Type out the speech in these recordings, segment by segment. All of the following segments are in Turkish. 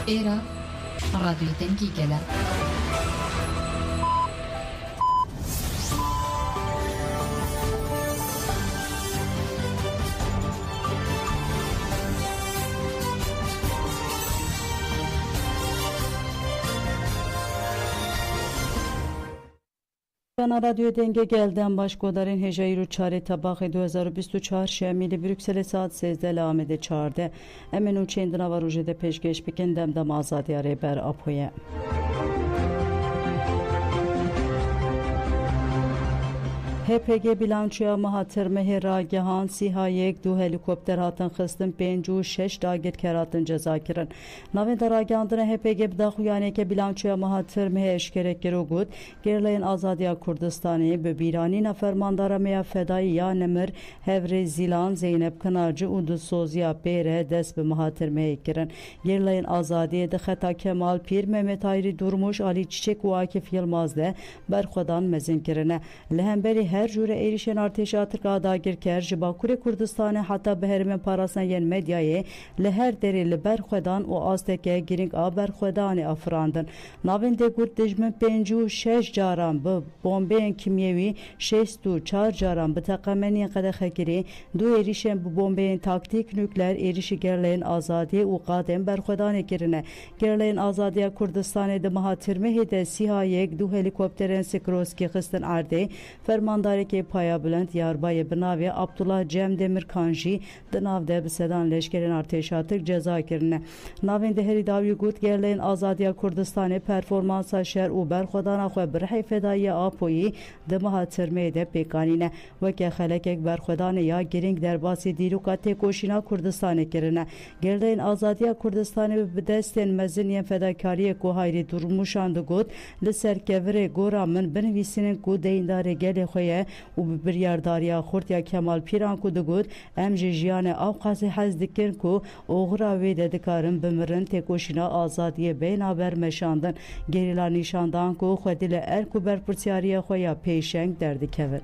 Era Radyo Dengi Gelen. Kana Radyo Denge gelden başkodarın hecayru çare tabakı 2024 şemili Brüksel saat 13 amede çarde. Emin uçendina var ujede peşgeç bikin demdem azadi reber apoye. HPG bilançoya mahatır mehera gehan siha yek du helikopter hatın xıstin 5-6 dagir keratın ceza kirin. Navin daragandına HPG bdaxuyaneke bilançoya mahatır mehe eşkerek gerogud gerleyin Azadiya Kurdistan'ı bebirani nafermandara meya fedai ya nemir hevre zilan Zeynep Kınarcı udu sozya bere des be mahatır mehe kirin. Gerleyin Azadiye de Xeta Kemal Pir Mehmet Ayri Durmuş Ali Çiçek ve Akif Yılmaz de berxodan mezin kirine. Lehemberi her jüre erişen arteşatır kadagir ker jiba Kure Kurdistan'ı hatta beherime parasına yen medyayı leher derili berxodan o azteke giring a berxodanı afrandın. Navinde gurt dejmen 5-6 caran bu bombeyen kimyevi 6-4 caran bu takameni kadar giri du erişen bu bombeyen taktik nükleer erişi gerleyin azadiye u kadem berxodanı girine. Gerleyin azadiye Kurdistan'ı da mahatir mehide sihayek du helikopterin sikroski xıstin arde fermanda Dareke paya bülent yarbay binavi Abdullah Cem Demirkanji dınavde bisedan leşkerin arteşatır ceza kirine. Navinde heri davi gut gerleyin Azadiya Kurdistan'ı performansa şer u berxodana xwe birhe fedaiye apoyi dema hatırmeye de pekanine veke xelekek berxodanı ya giring derbasi diluka tekoşina Kurdistan'ı kirine. Gerleyin Azadiya Kurdistan'ı bidesten meziniyen fedakariye ku hayri durmuşandı gut liser kevre goramın binvisinin ku deyindare gele xoye و بریارداریا خورتیا کمال پیران کو دگود ام جیان اوقاس حز دکن کو اوغرا و ددکارن بمرن تکوشینا آزادی بین آبر مشاندن گریلا نشاندان کو خودیل ار کو بر پرسیاریا خویا پیشنگ درد کول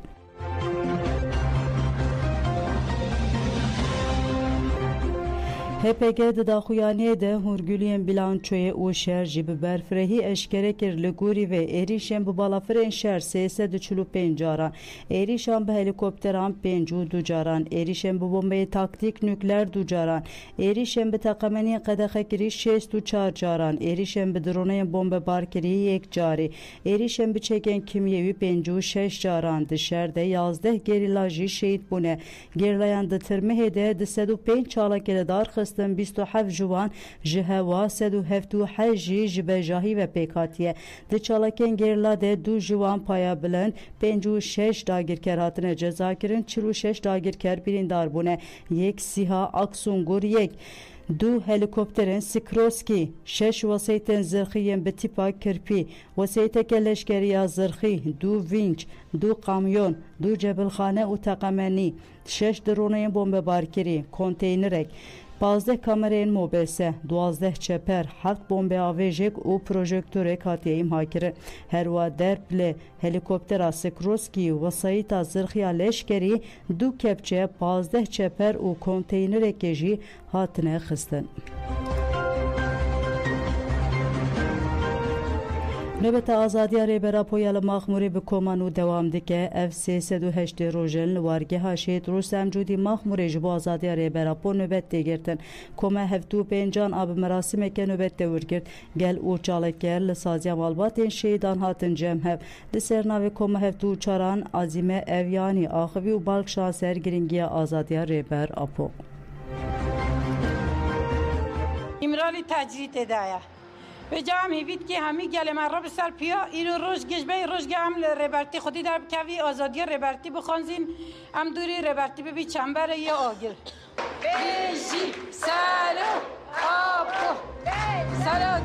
HPG daxuyaniye de hurgülüyen bilançoya u şer jibi berfrehi eşkerekir liguri ve erişen bu balafren şer sese düşülü pencaran erişen bu helikopteran pencu ducaran erişen bu bombayı taktik nükleer ducaran erişen bu takameni kadakiri 6-4 caran erişen bu droneyen bomba barkeri yek cari erişen bu çeken kimyevi pencu 6 caran dışarıda yazdı gerilajı şehit bune gerilayan dıtırmehede disedu penç çalakele dar 27 جوان جهوا 177 جبهجاهی و پیکاتیه ده چالاکن گرلا ده دو جوان پایا بلند 56 داگیر کراتن جزا کرن 46 داگیر کر بریندار بونه یک سیها اکسونگور یک دو هلیکوپترن سیکروسکی 6 وسایتن زرخیین به تیپا کرپی وسایت کلشگری زرخی دو وینچ دو کامیون دو جبلخانه و تقمنی 6 درونه بمب بارکری کوnteynerek 15 kamerayın mobese, 12 çeper, 7 bombe avejek u projektöre katiyim hakire. Herva derble helikoptera Sikroski vasayita zırhya leşkeri du kepçe 15 çeper u konteynerek keji hatine xıstin. نوبت آزادی ریبرا پویال مخموری به کمانو دوام دیگه F308 روزن وارگه هاشید روسم جودی مخموری جبو آزادی ریبرا پو نوبت دیگرتن کمه هفتو پنجان آب مراسم که نوبت دور کرد گل او چالک گل لسازی مالباتین شیدان هاتن جمع هف لسرناوی کمه هفتو چاران عظیمه اویانی آخوی و بالک شانسر گرینگی آزادی ریبر اپو امرالی تجدید دایا به جامعه بید که همی گل من رو بسر پیا اینو روز گشبه روز گم ربرتی خودی در بکوی آزادی ربرتی بخونزین ام دوری ربرتی ببی چنبر یا آگل بیشی سالو آبو سالو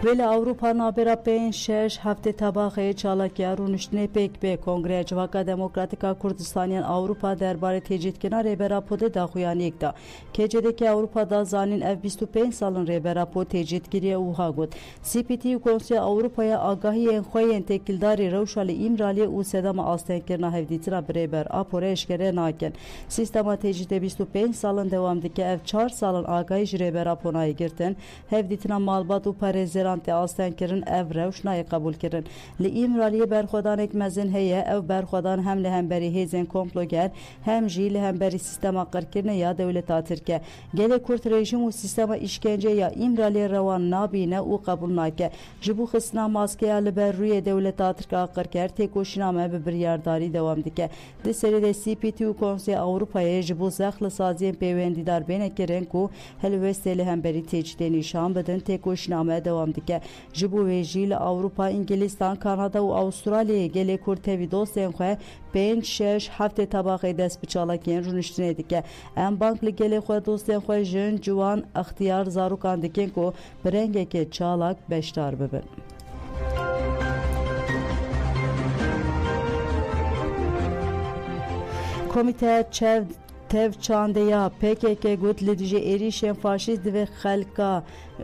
ولی اروپا نابرا پین شش هفته طبقه چالاکی رونشتنه پیک به کنگره جواکا دموکراتیکا کردستانیان اروپا درباره تجدید کنار ریبرا پوده داخویان یک دا که جده که اروپا دا زانین اف 25 سالن ریبرا پود تجدید گیری اوها گود سی پی تی و کنسوی اروپای آگاهی انخوی تکیلداری روشال ایمرالی او سدام آستین کرنا هفدیتنا بریبر اپوره اشکره ناکن سیستما تجدید 25 سالن دوام دکه اف 4 سالن آگاهی ریبرا پونای گرتن هفدیتنا مالبات و پرزیران تی آستین کرن اف روش نای قبول کرن لی ایمرالی برخودان یک مزن هیه او برخودان هم لهمبری هیزن کمپلوگر هم جی لهمبری سیستما قرکرنه یا دولتا ترکه گله کورت رژیم و سیستما işkence ya imrali revan nabine u kabul nake jibu xisna maskeye li ber rûyê dewleta Tirka qirker têkoşîname bi biryardarî dewam dike di serê de CPT û Konseyê Ewropayê ji bo zexle saziyên pêwendîdar bêne kirin ku helwestê li hemberî têcîdê nîşan bidin têkoşîname dewam dike ji bo wê jî li Ewropa Ingîlistan Kanada û Avustralyayê gelê Kurd tevî dostên xwe 5-6 heftê tabaqê dest bi çalakiyên rûniştinê dike em bank li gelê xwe dostên xwe jin ciwan ixtiyar zarokan dikin ku bi rengekê çalak beşdar bibin. Komite tev çandeya PKK gut li dijî êrişên faşîst divê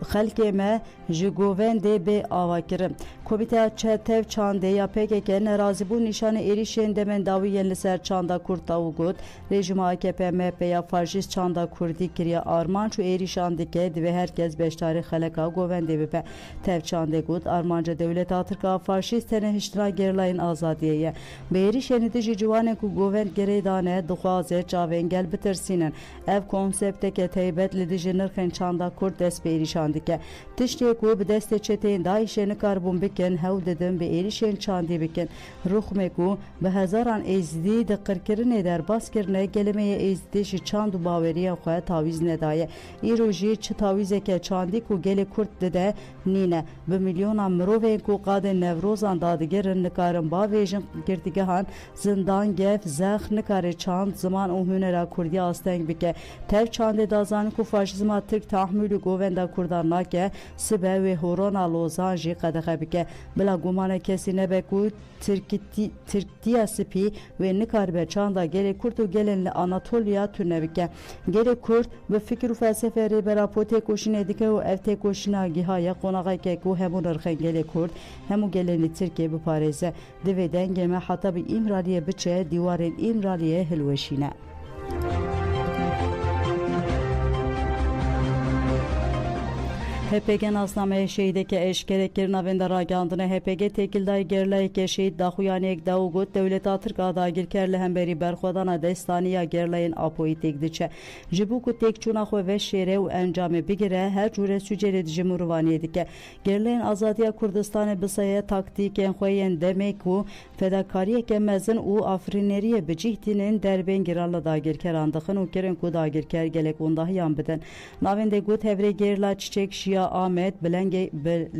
xelkê me ji govendê bê ava kirin. Komite tev çandeya PKK nerazîbûn nîşanê êrişên demendawiyên li ser çanda Kurd û got rejima AKP MHP ya faşîst çanda Kurdî kiriye armanc û êrişan dike divê herkes beşdarî xeleka govendê bibe. Tev çandê got armanca dewleta Tirka faşîst tene hiştina gerilayên azadiyê ye. Bi êrişên dijî ciwanên ku govend gerê dane dixwaze çavên gel bitirsînin. Ev konsepteke taybet li dijî nirxên çanda Kurd dest bi êrişan dike. Tiştê ku bi destê çeteyên Daişê nikarbûn bikin hew didin bi êrişên çandî bikin. Rûxmê ku bi hezaran êzidî di qirkirinê derbas-kirine gelemeyê êzidî ji çand û baweriyên xwe tawîz nedaye. Îro jî çi tawîzeke çandî ku gelê Kurd dide nîne. Bi milyona mirovên ku qadên Newrozan dadigirin nikarin bavêjin girtîgehan zindan gev zex nikare çand ziman û hunera Kurdî asteng bike. Tev çandê dazanin ku faşîzma Tirk tahmûl û govenda Kurdan nake sibe wê horona Lozan jî qedexe bike. Bila gumana kesî nebe ku Tirkiya spî wê nikaribe çanda gelê Kurd û gelên li Anatolya tune bike. Gelê Kurd bi fikir û felsefê rêbera têkoşînê dike û ev têkoşîna gîhaya qonaxeke ku hemû nirxên gelê Kurd hemû gelên li Tirkiye biparêze. Divê dengê me heta bi îmraliyê biçe dîwarên îmraliyê hilweşîne. HPG nasnameye şehideke eşkerek girna vendara gandına HPG tekildayı gerlayke şehit daxuyaniyek davugut devleta Tirka dagir kerle hemberi berxodana destaniya gerlayın apoyi tekdiçe. Jibuku tekçuna xwe ve şere u encame bigire her cure sücere dijimurvaniye dike. Gerlayın azadiya Kurdistan'e bisaya taktiken xweyen demek u fedakariyeke mezin u afrineriye bicihtinin derben giralla dagir kerandıxın u kirin ku dagir ker gelek undahi yan bidin. Navende gut hevre gerla çiçek şia Ahmet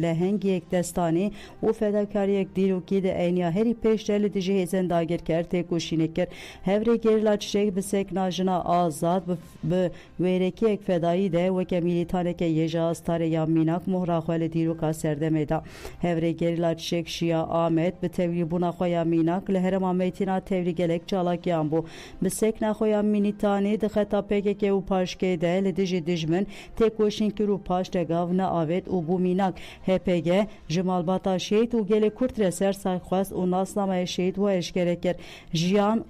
lehengiyek destani û fedakariyek dîrokî de eyniya herî pêşrelî dijî hêzên dagirker têkoşînê kir. Hevrê gerîla çiçek bi sekna jina azad bi wêrekiyek fedayî de weke mîlîtaneke yêja starê ya mînak mohra xwe li dîroka serdemê da. Hevrê gerîla çiçek şiya Ahmet bi tevlîbûna xwe ya mînak li herêma Mêtîna tevlî gelek çalakiyan bû. Bi sekna xwe ya mînîtanî di xeta PKK û paşkê de li dijî dijmin têkoşînkir û paş de gav ne avet û bû mînak HPG ji malbata şehîd û gelê Kurd re ser sayxwest û nasnamaya şehîd we eşkere kir. Jiyan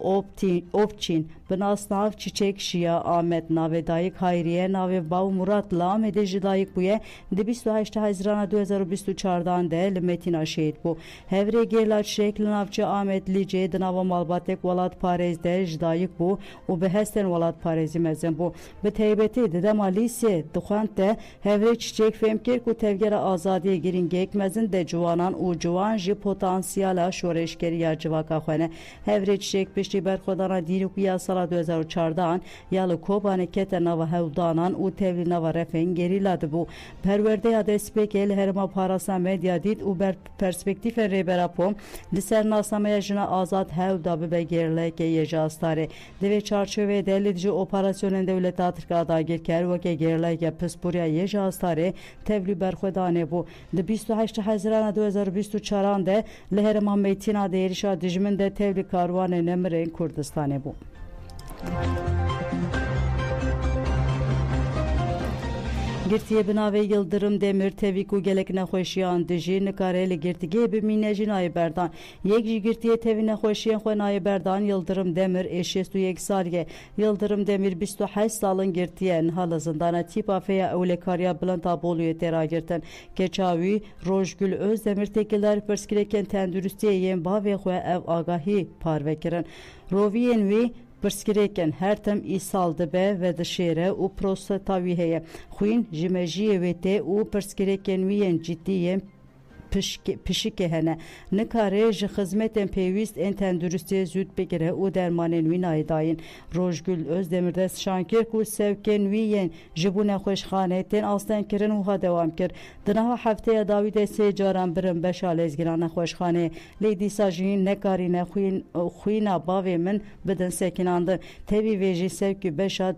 Opçîn bi nasnav çiçek şiya Ahmet navê dayîk Hayriye navê bav Murat li Amedê ji dayîk bûye di 28 Haziran 2024 de li Mêtîna şehîd bû. Hevrê gerîla çiçek li navçe Ahmet Lîcê di nava malbatek welat Parêz de ji dayîk bû û bi hestên welat Parêzî mezin bû. Bi taybetî di dema lîsê dixwend de hevrê çiçek femkir ku tevgera azadiye giringek mezin de ciwanan û ciwan jî potansiyala şoreşgeriya civaka xwe ne. Hevrê çiçek piştî berxwedana dîrokiya sala 2014 ya li Kobanê kete nava hewdanan û tevlî nava refên gerîla dibû. Perwerdeya destpêkê li herêma parasna medya dît û ber perspektîfên rêbera pom li ser nasnameya jina azad hewda bibe gerleke yêja astarê. Divê çarçoveyê de li dijî operasyonên dewleta Tirka dagir ker weke gerleke pisporiya yêja astarê tevlî berxwedanê bû. Di 28 Hezirana 2024 de li Herêma Mêtîna de êrişa dijmin de tevlî karwanê Nemirên Kurdistanê bû. Girtiye binavê Yıldırım Demir tevî ku gelek nexweşiyan dijî nikare li girtîgehê bimîne jî nayê berdan. Yek ji girtiye tevî nexweşiyên xwe nayê berdan Yıldırım Demir ê 61 sal ye. Yıldırım Demir 28 salin girtiye niha li zindana tîpa feya ewlekariya Bilenda Bolûyê tê ragirtin. Keça wî Rojgul Özdemir têkildar pirsgirêkên tenduristiyê yên bavê xwe ev agahî parvekirin. Roviyên wî pirsgirêkên her tim îsal dibe ve dişêre û prostata wî heye. Xwîn ji mejiyê wê tê û pirsgirêkên wî yên ciddî yên pişikê hene. Nikare ji xizmetên pêwîst ên tenduristiyê zûd bigire û dermanên wî nayê dayîn. Rojgul Özdemir dest şankir ku sevkên wî yên ji bo nexweşxanê tên astenkirin û ha dewam kir. Di niha hefteya dawî de sê caran birin beşa lêzgîran nexweşxanê. Lê dîsa jî nekarîne xwîna bavê min bidin sekînandin. Tevî vê jî sevkî beşa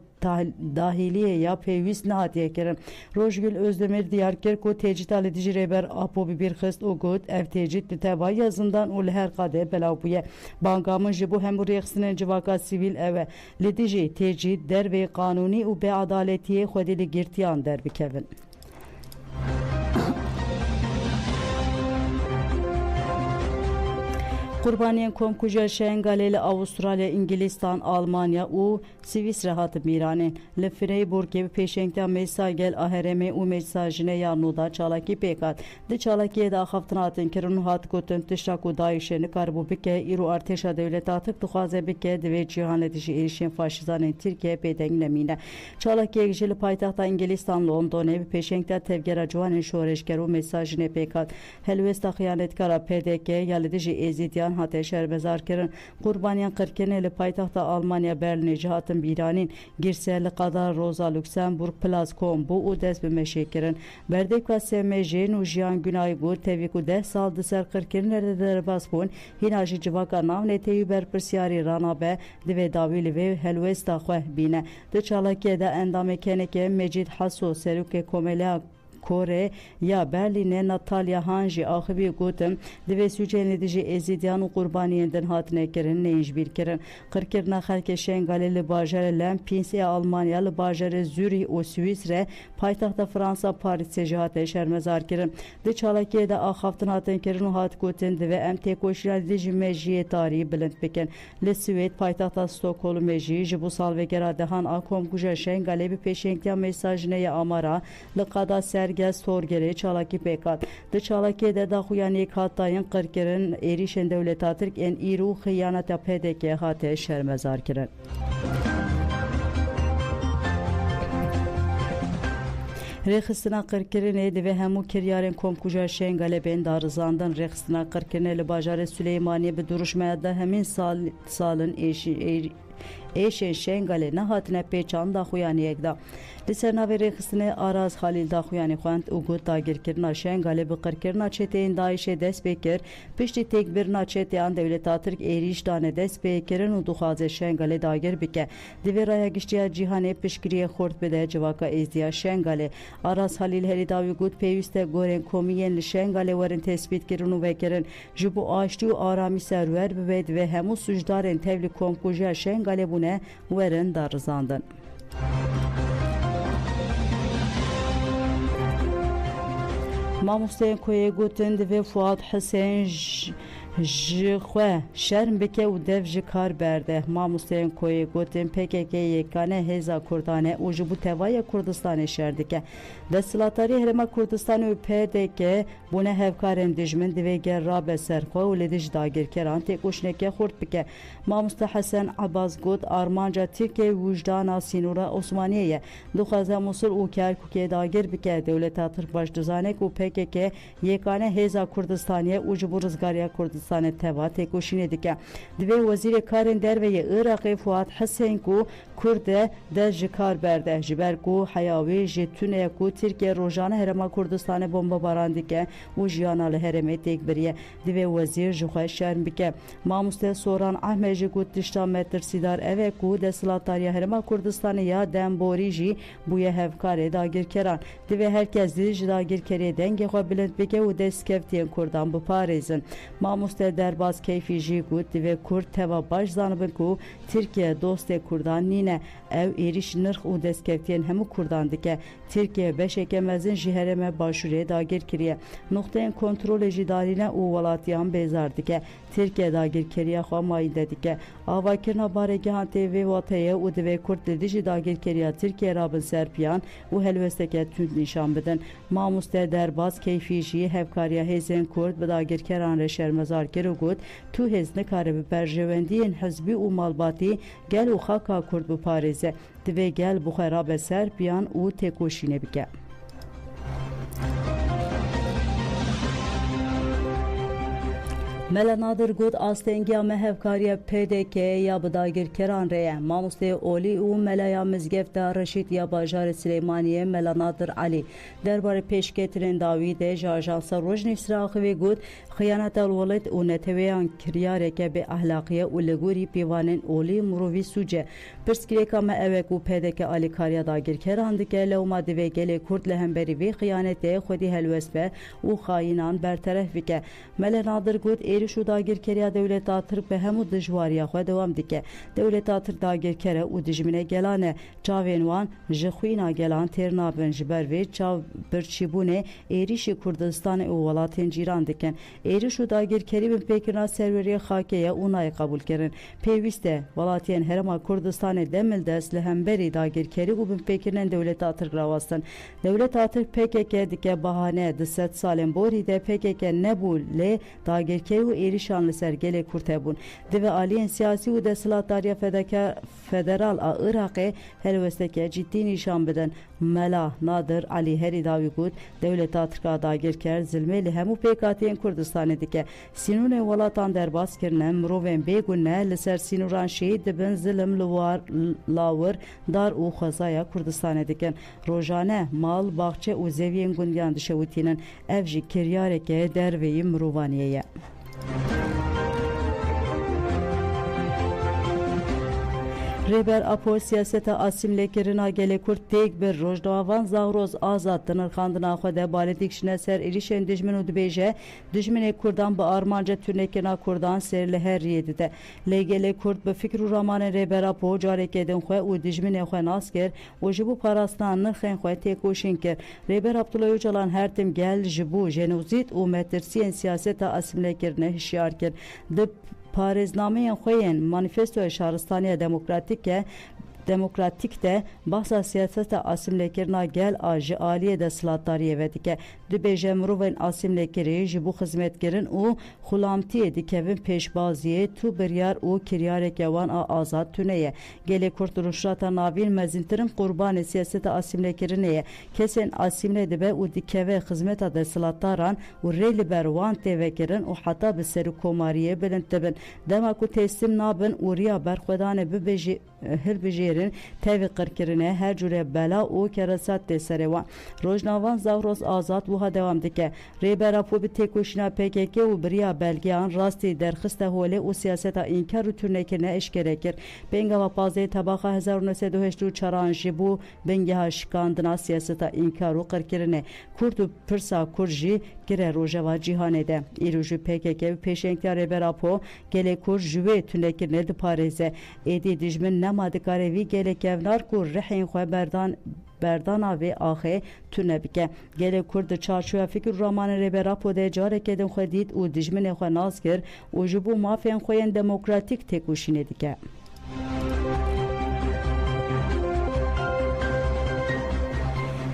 dahiliye ya pêwîst nehatiye kirin. Rojgul Özdemir diyar kir ku têcîta li dijî rêber Apo bibîr xist û got ev têcît li tevaya zindan û li her qadê belav bûye. Banga min ji bo hemû rêxistinên civaka sivîl ev e. Li dijî têcît dervê qanûnî û beadaletiyê xwedî li girtiyan derbikevin. Qurbaniyên komkuja Şengalê li Avustralya, İngîlistan, Almanya û Swîsre hatin mîranên. Li Freyburgê bi pêşengtiya Meclisa Gel a Herêmê û Meclisa Jinê Nûda çalakî pêk hat. Di çalakiyê de axaftin hatin kirin û hat gotin tişta ku Daişê nikaribû bike îro artêşa dewleta Tirk dixwaze bike divê cîhanê dijî êrişên faşîzanên Tirkiye pêdeng nemîne. Çalakiyek jî li paytexta İngîlistan Londonê bi pêşengtiya tevgera ciwanên şoreşger û Meclisa Jinê pêk hat. Helwesta xıyanetkara PDK ya li dijî êzîdiyan hatê şerbezar kirin. Qurbaniyan qirkinê li paytexta Almanya Berlinê jî hatin bîranîn. Girse li qada Rosa Luxemburg Plaskom bû û dest bi meşê kirin. Berdêka semêjên û jiyan Günay got tevî ku 10 sal di ser qirkirinê de derbas bûn, hîna jî civaka navnê têwî berpirsyarî rana be divê dawî li vê helwesta xwe bîne. Di çalakiyê de endamê kenekê Mecid Haso serokê Komeleya Kore ya Berlinê Natalya Hanji axivî gotin divê sûcên li dijî êzîdiyan û qurbaniyên din hatine kirin neyên ji bîr kirin. Qirkirina xelkê Şengalê li bajarê Lempins ê Almanya li bajarê Zürîh û Swîsre paytexta Fransa Parîsê jî hate şermezar kirin. Di çalakiyê de axaftin hatin kirin û hat gotin divê em têkoşîna li dijî mejiyê tarî bilind bikin. Li Swêd paytexta Stockholmê jî ji bo salvegera dehan a komkuja Şengalê bi pêşengtiya Meclisa Jinê Amara li qada sergel sorgerê çalakî pêk hat. Di çalakiyê de daxuyaniyek hat dayîn qirkirin êrişên dewleta Tirk ên îro û xıyaneta PDK hate şermezar kirin. Rêxistina qirkirinê divê hemû kiryarên komkuja Şengalê bên darizandin. Rêxistina qirkirinê li bajarê Süleymaniyê bi duruşmeya da hemîn salin êşên Şengalê nehatine pêçan daxuyaniyek da. Li ser navê rêxistinê Araz Halîl daxuyanî xwend û got dagirkirina Şengalê bi qirkirina çeteyên Daişê dest pê kir. Piştî têkbirina çeteyan dewleta Tirk êrîş dane dest pê kirin û dixwaze Şengalê dagir bike. Divê raya giştiya cîhanê piştgiriyê xurt bide civaka êzdiya Şengalê. Araz Halîl herî dawî got pêwîst e gorên komiyên li Şengalê werin tespît kirin û vekirin. Ji bo aştî û aramî serwer bibe divê hemû suçdarên tevlî komkuja Şengalê bûne werin darizandin. Mamosteyên koyê gotin divê Fuad Hüseyin ji xwe şerm bike û dev ji kar berde. Mamosteyên koyê gotin PKK yekane hêza Kurdan e û ji bo tevaya Kurdistanê şer dike. Desthilatdarî Herêma Kurdistanê û PDK bûne hevkarên dijmin divê ger rabe ser xwe û li dij dagirkeran têkoşineke xurt bike. Mamoste Hesen Abbas got armanca Tirkiye wijdana Sînûra Osmaniyê ye. Dixwaze Musul û Kerkûkê dagir bike. Dewleta Tirk Başduzanek û PKK yekane hêza Kurdistanê û ji bo rizgariya Kurdistanê Kurdistan teva têkoşînê dike. Divê Wezîrê Karên Derveyê Iraqê Fuad Hüseyin ku Kurd de ji kar berde ji ber ku heyawê ji tunê ku Tirkiye rojane Herêma Kurdistanê bombebaran dike û jiyana li herêmê têk biriye. Divê wezîr ji xwe şerm bike. Mamoste Soran Ahmed jî got tişta me tirsidar ev e ku desthilatdariya Herêma Kurdistanê ya demborî jî bûye hevkarê dagirkeran. Divê herkes ji dagirkeriyê dengê xwe bilind bike û destkevtiyên Kurdan biparêzin. Mamoste Derbas Keyfî jî got divê Kurd teva baş zanibin ku Tirkiye dostê Kurdan nîne. Ev êriş nirx û destkevtiyên hemû Kurdan dike. Tirkiye beşeke mezin ji herême başûrê dagir kiriye. Noxteyên kontrolê jî darîne û welatiyan bêzar dike. Tirkiye dagirkeriya xwe mayînde dike. Avakirina barêgehan tê vê wateyê û divê Kurd li dijî dagirkeriya Tirkiye rabin serpiyan û helwesteke tund nîşan bidin. Mamoste Derbas Keyfî jî hevkariya hêzên Kurd bi dagirkeran re şermezar kir û got tu hêz nikare bi berjewendiyên hizbî û malbatî gel û xaka Kurd biparêze. Divê gel bi xwe rabe serpiyan û têkoşînê bike. Mela Nadir got astengiya me hevkariya PDK ya bi dagirkeran re ye. Mamostê Olî û Melaya Mizgefta Reşîd ya bajarê Silêmaniyê Mela Nadir Alî derbarê pêşketirên dawî de ji Ajansa Rojnivîsê axivî got xıyaneta welat û netewêyan kiryareke bê ahlaqiye û li gorî pîvanên Olî mirovî sûce. Pirsgirêka me ew e ku PDK alîkariya dagirkeran dike lewma divê gelê Kurd li hemberî vê xıyanetê xwedî helwest ve û xayînan berteref bike. Mela Nadir got êriş û dagirkeriya Dewleta Tirk bi hemû dijwariya xwe dewam dike. Dewleta Tirk dagirkere û dijminê gelan e. Çavên wan ji xwîna gelan têr nabin ji ber vê çav birçîbûnê êrişî Kurdistanê û welatên cîran dikin. Êriş û dagirkerî bin pêkirina serweriya xakeye û nayê qebûl kirin. Pêwîst e welatiyên Herêma Kurdistanê demil dest li hemberî dagirkerî û bin pêkirinên Dewleta Tirk rawastin. Dewleta Tirk PKK dike bahane di sed salên borî de PKK nebû lê dagirkerî û êrişan li ser gelê Kurd hebûn. Divê aliyên siyasî û desthilatdariya federal a Iraqê helwesteke ciddî nîşan bidin. Mela Nadir Alî herî dawî got Dewleta Tirka dagirker zilmê li hemû pêkhatiyên Kurdistanê dike. Sînûnên welatan derbas kirine mirovên bêgûne li ser sînûran şehîd dibin zilim lawir dar û xwezaya Kurdistanê dikin. Rojane mal, baxçe û zeviyên gundiyan dişewitînin. Ev jî kiryareke derveyî mirovaniyê ye. Rêber Apo siyaseta asîmlêkirina gelê Kurd têk bir rojdavan Zahroz Azad di nirxandina xwe de balê dikişine ser êrişên dijmin û dibêje dijminê Kurdan bi armanca turnekirina Kurdan ser li her riyê dide. Lê gelê Kurd bi fikr û ramanên Rêber Apo carekê din xwe û dijminê xwe nas kir û ji bo parastina nirxên xwe têkoşîn kir. Rêber Abdullah Öcalan her tim gel ji bo jenozîd û metirsiyên siyaseta asîmlêkirinê hişyar kir. Di parêznameyên xwe yên Manîfestoya Şaristaniya Demokratik de bahsa siyaseta asîmlêkirina gel a ji aliyê desthilatdariyê ve dike. Dibêje mirovên asîmlêkirî ji bo xizmetkirin û xulamtiyê dikevin pêşbaziyê tu biryar û kiryareke wan a azad tune ye. Gelê Kurd rûşata navîn mezintirin qurbanê siyaseta asîmlêkirinê ye. Kesên asîmlê dibe û dikeve xizmeta desthilatdaran û rê li ber wan tê vekirin û heta bi serokkomariyê bilind dibin. Dema ku teslim nabin û riya berxwedanê hilbijêrin tevî qirkirinê her cure bela û keresat tê serê wan. Rojnavan Zahroz Azad wiha dewam dike. Rêber Apo bi têkoşîna PKK û biriya belgeyan rastî derxiste holê û siyaseta înkar û turnekirine eşkere kir. Pengava pazê tebaxa 1984 ji bo bengeha şikandina siyaseta înkar û qirkirinê. Kurd û pirsa Kurd jî gire rojeva cîhanê de. Îro ji PKK bi pêşengiya Rêber Apo gelê Kurd ji wê turnekirine diparêze. Êdî dijmin nema dikare vî gelek evnar ku rihên xwe berdana vê axê tune bike. Gelê Kurd di çarçoya fikr û ramanên Rêber Apo de carekê din xwe dît û dijminê xwe nas kir û ji bo mafên xwe yên demokratîk têkoşînê dike.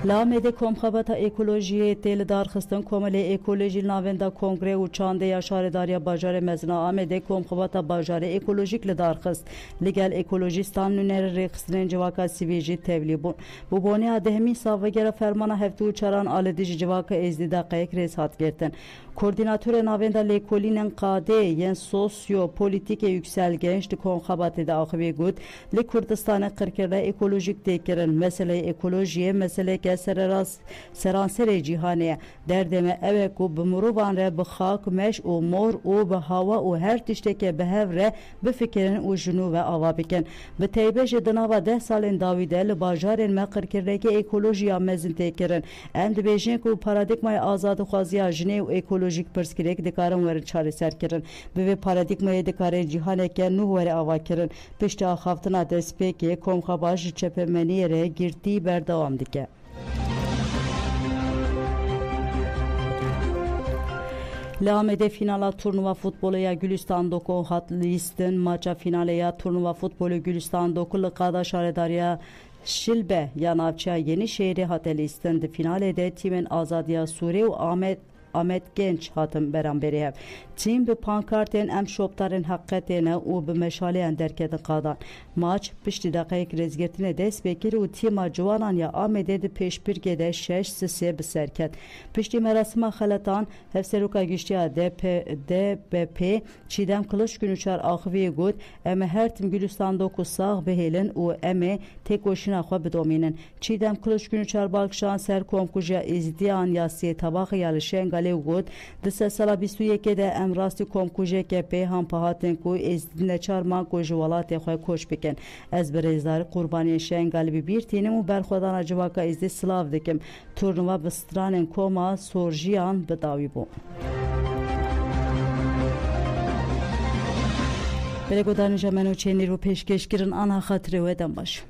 لامده کمخبت اکولوژی تل دارخستن کمل اکولوژی ناوندا کنگره و چانده یا شارداری باجار مزنا آمده کمخبت باجار اکولوژیک لدارخست لگل اکولوژیستان نونر رخصتن جواکا سیویجی تولیبون bu boni adehmi savgera fermana heftu çaran aledici civaka ezdida qayık resat gerten. Koordinatör navenda lekolinen qade yen sosyo politike yükselgenç konxabatı da axıve gut le Kurdistan'a qırkırda ekolojik dekirin mesele ekolojiye mesele keseras seransere cihane derdeme eve ku bumuruban re bxak meş o mor o be hava o her tişteke behevre be fikrin o junu ve avabiken be teybe jednava 10 salin davide bajarın me qırkırdaki ekolojiya mezin tekirin end bejin ku paradigmaya azadı xaziya jine ekolojik perskirek dikaran wer çareser kirin ve paradigmaya dikare cihane ke nu wer avakirin pişta haftına despeke komxabaj çepemeniye girdi berdavam dike. Lamede finala turnuva futbolu ya Gülistan Doku hat listin maça finale ya turnuva futbolu Gülistan Dokulıqada şaredariya Şilbe ya Navça Yenişehir'i hat listin finalede timin Azadiya Suriye ve Ahmet Genç hatım beramberi hev. Tim bi pankartên em şoptarên heqetêne û bi meşaleyên derketin qadan. Maç piştî deqayek rêzgirtinê dest pêkir û tîma ciwanan ya Amedê di pêşbirgê de 6-3 bi serket. Piştî merasima xeletan hevseroka giştiya DBP Çiğdem Kılıç Günüçar axiviyê got em ê her tim Gülistan Doku sağ bihêlin û em ê têkoşîna xwe bidomînin. Çiğdem Kılıç Günüçar balkişan ser komkuja êzdiyan ya sê tabaxê ya li Şengalê got di sala 21 de em rastî komkujeke pêhan pahatin ku êzdîne çarman ku ji welatê xwe koç bikin. Ez bi rêzdarî qurbaniyên Şengalê bi bîr tînim û berxwedana civaka êzdî silav dikim. Turnuva bi stranên koma sorjiyan bi dawî bû. Belê godanîja menûçê nîrû pêşkêşkirin ana xatirê we dem baş.